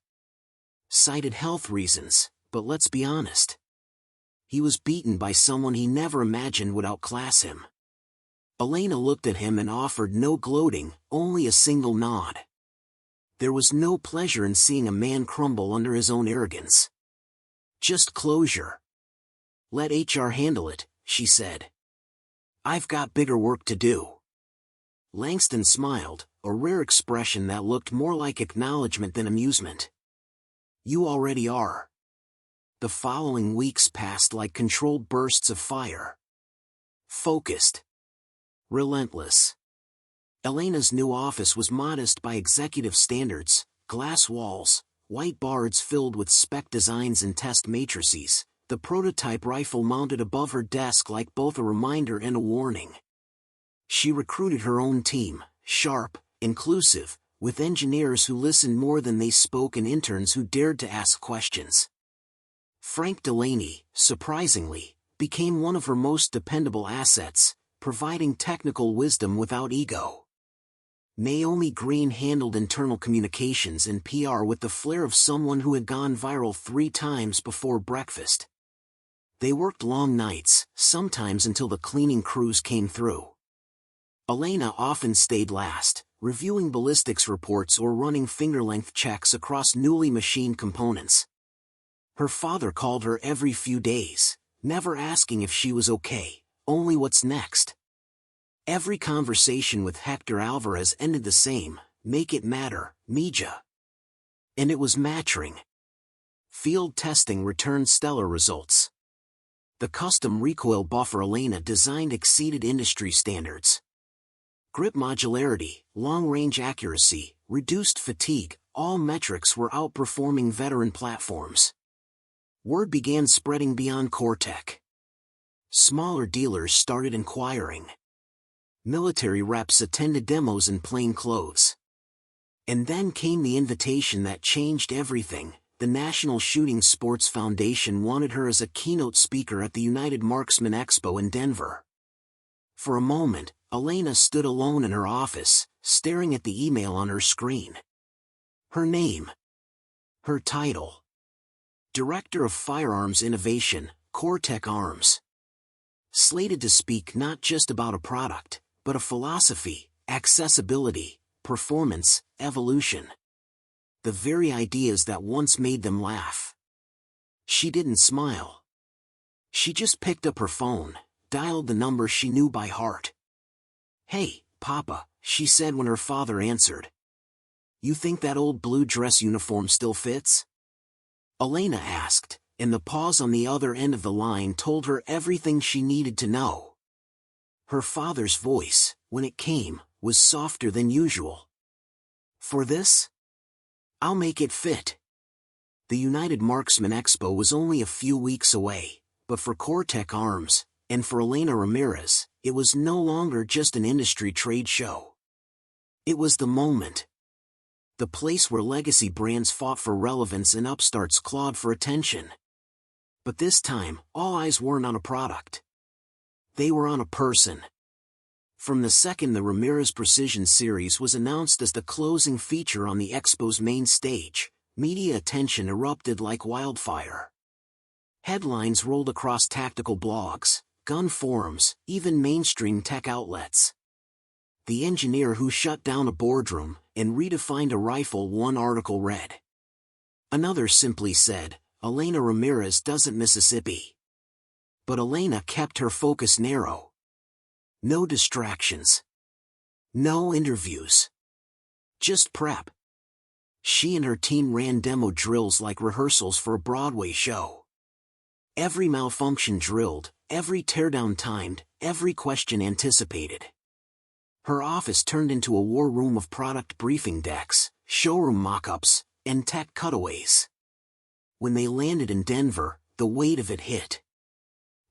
Cited health reasons, but let's be honest. He was beaten by someone he never imagined would outclass him. Elena looked at him and offered no gloating, only a single nod. There was no pleasure in seeing a man crumble under his own arrogance. Just closure. Let HR handle it, she said. I've got bigger work to do. Langston smiled, a rare expression that looked more like acknowledgement than amusement. You already are. The following weeks passed like controlled bursts of fire. Focused. Relentless. Elena's new office was modest by executive standards, glass walls, white boards filled with spec designs and test matrices, the prototype rifle mounted above her desk like both a reminder and a warning. She recruited her own team, sharp, inclusive, with engineers who listened more than they spoke and interns who dared to ask questions. Frank Delaney, surprisingly, became one of her most dependable assets, providing technical wisdom without ego. Naomi Green handled internal communications and PR with the flair of someone who had gone viral 3 times before breakfast. They worked long nights, sometimes until the cleaning crews came through. Elena often stayed last, reviewing ballistics reports or running finger-length checks across newly machined components. Her father called her every few days, never asking if she was okay, only what's next. Every conversation with Hector Alvarez ended the same, make it matter, Mija. And it was mattering. Field testing returned stellar results. The custom recoil buffer Elena designed exceeded industry standards. Grip modularity, long-range accuracy, reduced fatigue, all metrics were outperforming veteran platforms. Word began spreading beyond Cortec. Smaller dealers started inquiring. Military reps attended demos in plain clothes. And then came the invitation that changed everything. The National Shooting Sports Foundation wanted her as a keynote speaker at the United Marksmen Expo in Denver. For a moment, Elena stood alone in her office, staring at the email on her screen. Her name. Her title. Director of Firearms Innovation, Cortec Arms. Slated to speak not just about a product, but a philosophy, accessibility, performance, evolution. The very ideas that once made them laugh. She didn't smile. She just picked up her phone, dialed the number she knew by heart. "Hey, Papa," she said when her father answered. "You think that old blue dress uniform still fits?" Elena asked, and the pause on the other end of the line told her everything she needed to know. Her father's voice, when it came, was softer than usual. For this? I'll make it fit. The United Marksmen Expo was only a few weeks away, but for Cortec Arms, and for Elena Ramirez, it was no longer just an industry trade show. It was the moment. The place where legacy brands fought for relevance and upstarts clawed for attention. But this time, all eyes weren't on a product. They were on a person. From the second the Ramirez Precision Series was announced as the closing feature on the Expo's main stage, media attention erupted like wildfire. Headlines rolled across tactical blogs, gun forums, even mainstream tech outlets. The engineer who shut down a boardroom and redefined a rifle, one article read. Another simply said, Elena Ramirez doesn't Mississippi. But Elena kept her focus narrow. No distractions. No interviews. Just prep. She and her team ran demo drills like rehearsals for a Broadway show. Every malfunction drilled, every teardown timed, every question anticipated. Her office turned into a war room of product briefing decks, showroom mock-ups, and tech cutaways. When they landed in Denver, the weight of it hit.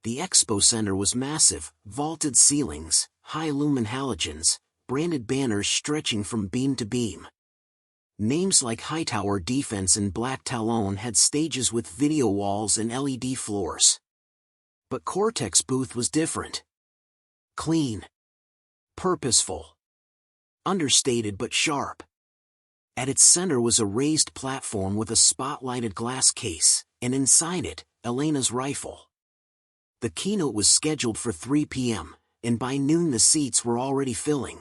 The Expo Center was massive, vaulted ceilings, high-lumen halogens, branded banners stretching from beam to beam. Names like Hightower Defense and Black Talon had stages with video walls and LED floors. But Cortec's booth was different. Clean. Purposeful. Understated but sharp. At its center was a raised platform with a spotlighted glass case, and inside it, Elena's rifle. The keynote was scheduled for 3 p.m., and by noon the seats were already filling.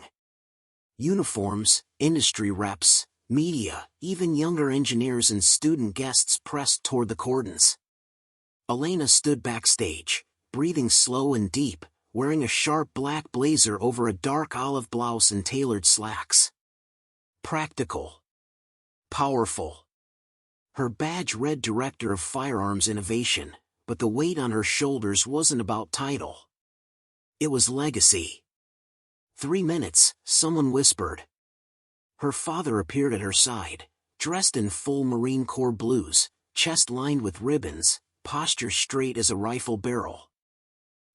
Uniforms, industry reps, media, even younger engineers and student guests pressed toward the cordons. Elena stood backstage, breathing slow and deep, wearing a sharp black blazer over a dark olive blouse and tailored slacks. Practical. Powerful. Her badge read Director of Firearms Innovation, but the weight on her shoulders wasn't about title. It was legacy. 3 minutes, someone whispered. Her father appeared at her side, dressed in full Marine Corps blues, chest lined with ribbons, posture straight as a rifle barrel.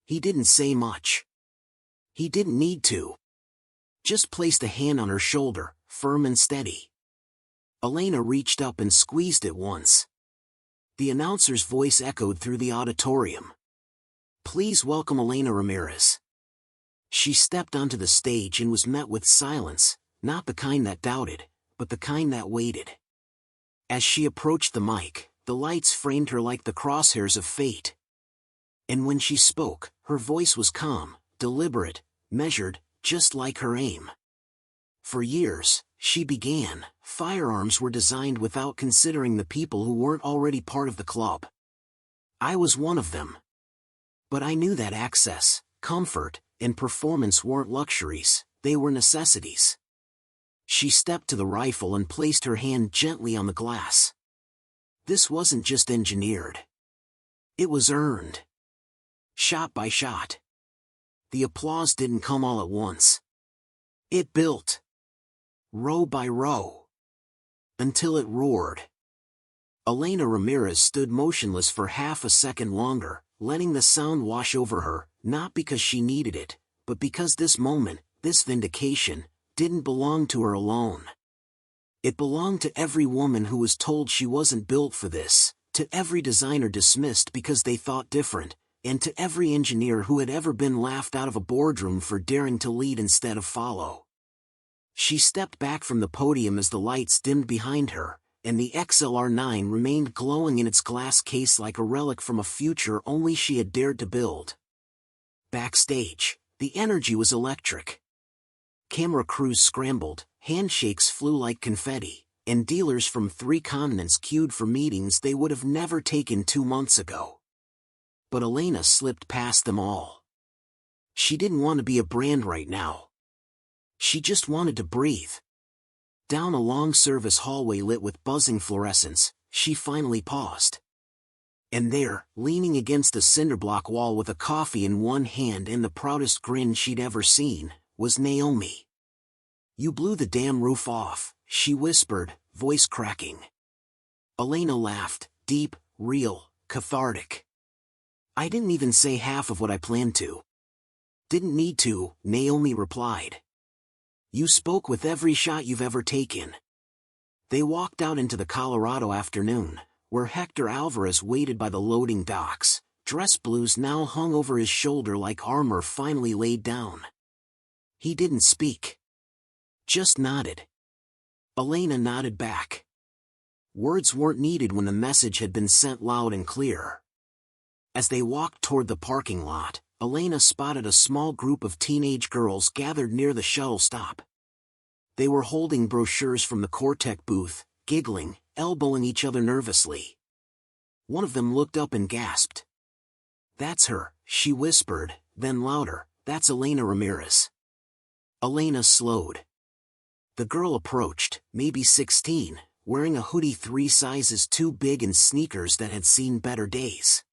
He didn't say much. He didn't need to. Just placed a hand on her shoulder, firm and steady. Elena reached up and squeezed it once. The announcer's voice echoed through the auditorium. Please welcome Elena Ramirez. She stepped onto the stage and was met with silence, not the kind that doubted, but the kind that waited. As she approached the mic, the lights framed her like the crosshairs of fate. And when she spoke, her voice was calm, deliberate, measured, just like her aim. For years, she began, firearms were designed without considering the people who weren't already part of the club. I was one of them. But I knew that access, comfort, and performance weren't luxuries, they were necessities. She stepped to the rifle and placed her hand gently on the glass. This wasn't just engineered. It was earned. Shot by shot. The applause didn't come all at once. It built. Row by row. Until it roared. Elena Ramirez stood motionless for half a second longer, letting the sound wash over her, not because she needed it, but because this moment, this vindication, didn't belong to her alone. It belonged to every woman who was told she wasn't built for this, to every designer dismissed because they thought different, and to every engineer who had ever been laughed out of a boardroom for daring to lead instead of follow. She stepped back from the podium as the lights dimmed behind her, and the XLR-9 remained glowing in its glass case like a relic from a future only she had dared to build. Backstage, the energy was electric. Camera crews scrambled, handshakes flew like confetti, and dealers from 3 continents queued for meetings they would have never taken 2 months ago. But Elena slipped past them all. She didn't want to be a brand right now. She just wanted to breathe. Down a long service hallway lit with buzzing fluorescents, she finally paused. And there, leaning against the cinderblock wall with a coffee in one hand and the proudest grin she'd ever seen, was Naomi. "You blew the damn roof off," she whispered, voice cracking. Elena laughed, deep, real, cathartic. "I didn't even say half of what I planned to." "Didn't need to," Naomi replied. "You spoke with every shot you've ever taken." They walked out into the Colorado afternoon, where Hector Alvarez waited by the loading docks, dress blues now hung over his shoulder like armor finally laid down. He didn't speak. Just nodded. Elena nodded back. Words weren't needed when the message had been sent loud and clear. As they walked toward the parking lot, Elena spotted a small group of teenage girls gathered near the shuttle stop. They were holding brochures from the Cortec booth, giggling, elbowing each other nervously. One of them looked up and gasped. "That's her," she whispered, then louder, "That's Elena Ramirez." Elena slowed. The girl approached, maybe 16, wearing a hoodie 3 sizes too big and sneakers that had seen better days.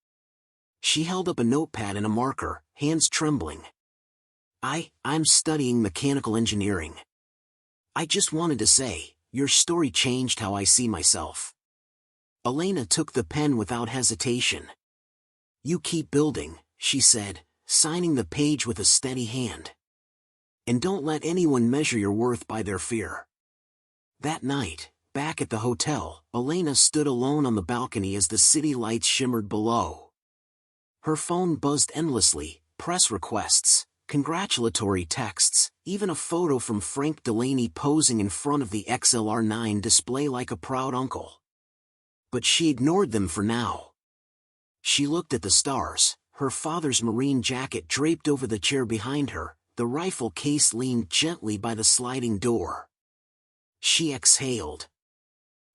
She held up a notepad and a marker, hands trembling. I'm studying mechanical engineering. I just wanted to say, your story changed how I see myself." Elena took the pen without hesitation. "You keep building," she said, signing the page with a steady hand. "And don't let anyone measure your worth by their fear." That night, back at the hotel, Elena stood alone on the balcony as the city lights shimmered below. Her phone buzzed endlessly, press requests, congratulatory texts, even a photo from Frank Delaney posing in front of the XLR9 display like a proud uncle. But she ignored them for now. She looked at the stars, her father's marine jacket draped over the chair behind her, the rifle case leaned gently by the sliding door. She exhaled.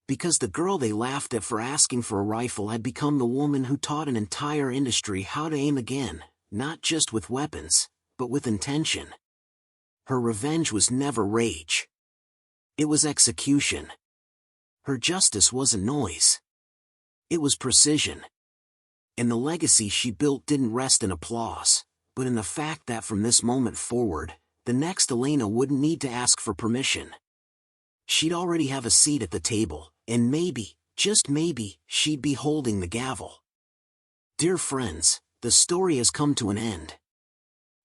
Because the girl they laughed at for asking for a rifle had become the woman who taught an entire industry how to aim again, not just with weapons, but with intention. Her revenge was never rage. It was execution. Her justice wasn't noise. It was precision. And the legacy she built didn't rest in applause, but in the fact that from this moment forward, the next Elena wouldn't need to ask for permission. She'd already have a seat at the table, and maybe, just maybe, she'd be holding the gavel. Dear friends, the story has come to an end.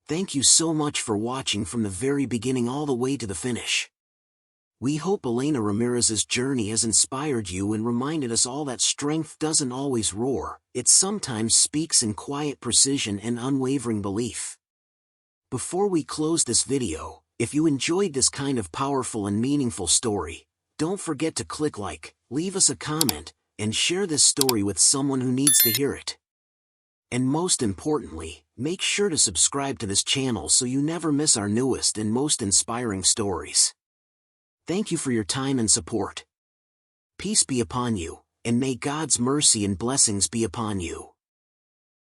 Thank you so much for watching from the very beginning all the way to the finish. We hope Elena Ramirez's journey has inspired you and reminded us all that strength doesn't always roar, it sometimes speaks in quiet precision and unwavering belief. Before we close this video, if you enjoyed this kind of powerful and meaningful story, don't forget to click like, leave us a comment, and share this story with someone who needs to hear it. And most importantly, make sure to subscribe to this channel so you never miss our newest and most inspiring stories. Thank you for your time and support. Peace be upon you, and may God's mercy and blessings be upon you.